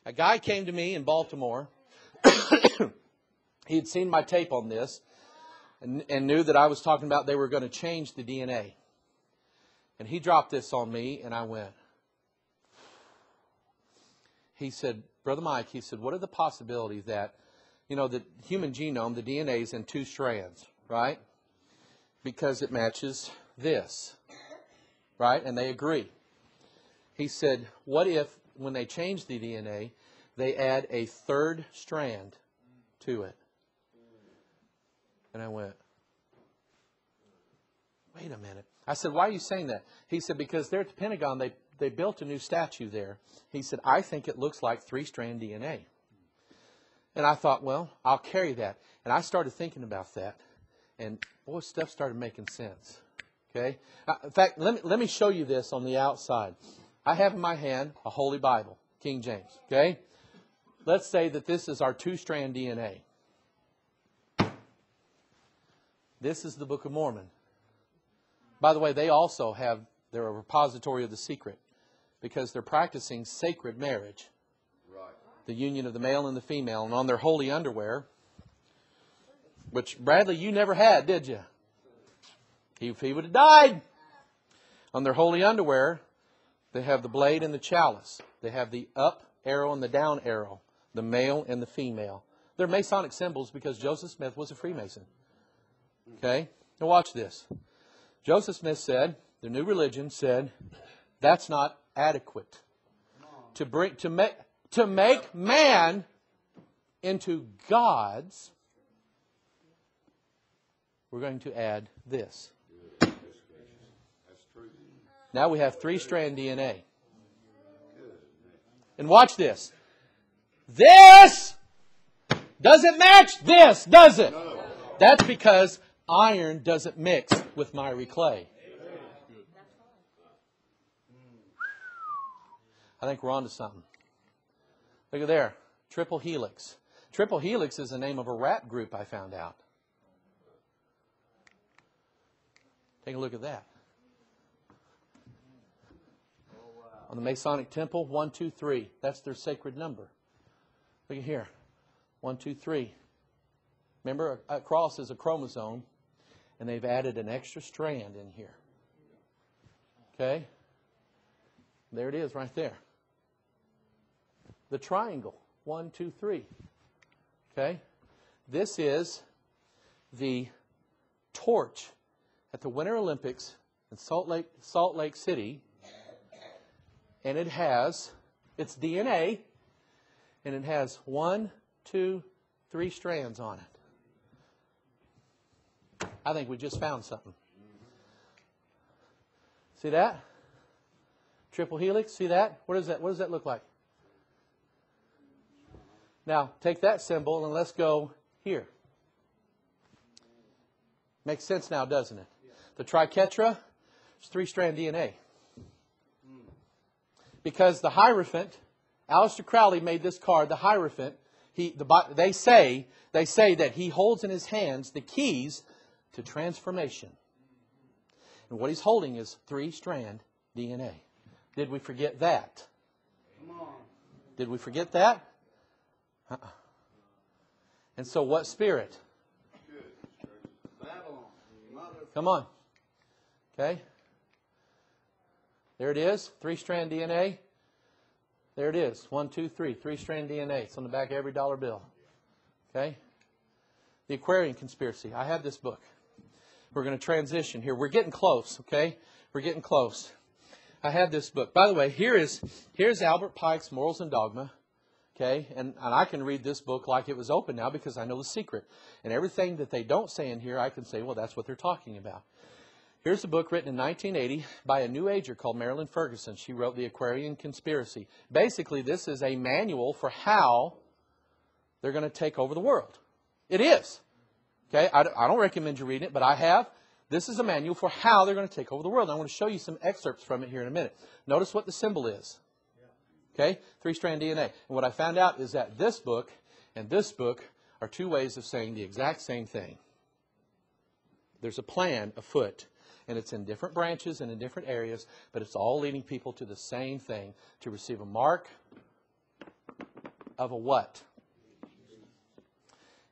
A guy came to me in Baltimore. He had seen my tape on this and knew that I was talking about they were going to change the DNA. And he dropped this on me, and I went. He said, Brother Mike, he said, what are the possibilities that, the human genome, the DNA is in 2 strands, right? Because it matches this, right? And they agree. He said, what if, when they change the DNA, they add a 3rd strand to it? And I went, wait a minute. I said, why are you saying that? He said, because there at the Pentagon, they built a new statue there. He said, I think it looks like 3-strand DNA. And I thought, well, I'll carry that. And I started thinking about that. And boy, stuff started making sense. Okay? In fact, let me show you this on the outside. I have in my hand a Holy Bible, King James. Okay? Let's say that this is our 2-strand DNA. This is the Book of Mormon. By the way, they also have their repository of the secret because they're practicing sacred marriage. Right. The union of the male and the female. And on their holy underwear, which, Bradley, you never had, did you? If he would have died. On their holy underwear, they have the blade and the chalice. They have the up arrow and the down arrow. The male and the female. They're Masonic symbols because Joseph Smith was a Freemason. Okay? Now watch this. Joseph Smith said, the new religion said, that's not adequate. To make man into gods, we're going to add this. Now we have 3-strand DNA. And watch this. This doesn't match this, does it? That's because iron doesn't mix with miry clay. I think we're on to something. Look at there. Triple helix. Triple helix is the name of a rap group I found out. Take a look at that. On the Masonic Temple, 1, 2, 3. That's their sacred number. Look at here. 1, 2, 3. Remember, a cross is a chromosome, and they've added an extra strand in here. Okay? There it is right there. The triangle. 1, 2, 3. Okay? This is the torch at the Winter Olympics in Salt Lake City. And it has, it's DNA, and it has 1, 2, 3 strands on it. I think we just found something. See that? Triple helix, see that? What is that? What does that look like? Now, take that symbol and let's go here. Makes sense now, doesn't it? The triquetra is 3-strand DNA. Because the Hierophant, Aleister Crowley made this card, the Hierophant, they say that he holds in his hands the keys to transformation. And what he's holding is 3-strand DNA. Did we forget that? Come on. Did we forget that? And so what spirit? Come on. Okay. There it is. 3-strand DNA. There it is. 1, 2, 3. 3-strand DNA. It's on the back of every dollar bill. Okay. The Aquarian Conspiracy. I have this book. We're going to transition here. We're getting close. Okay. We're getting close. I have this book. By the way, here's Albert Pike's Morals and Dogma. Okay, and I can read this book like it was open now because I know the secret. And everything that they don't say in here, I can say, well, that's what they're talking about. Here's a book written in 1980 by a New Ager called Marilyn Ferguson. She wrote The Aquarian Conspiracy. Basically, this is a manual for how they're going to take over the world. It is. Okay, I don't recommend you reading it, but I have. This is a manual for how they're going to take over the world. I want to show you some excerpts from it here in a minute. Notice what the symbol is. Okay, 3-strand DNA. And what I found out is that this book and this book are 2 ways of saying the exact same thing. There's a plan afoot, and it's in different branches and in different areas, but it's all leading people to the same thing, to receive a mark of a what?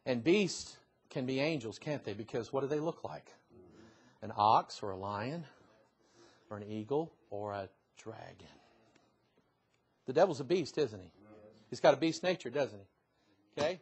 And beasts can be angels, can't they? Because what do they look like? An ox or a lion or an eagle or a dragon. The devil's a beast, isn't he? He's got a beast nature, doesn't he? Okay?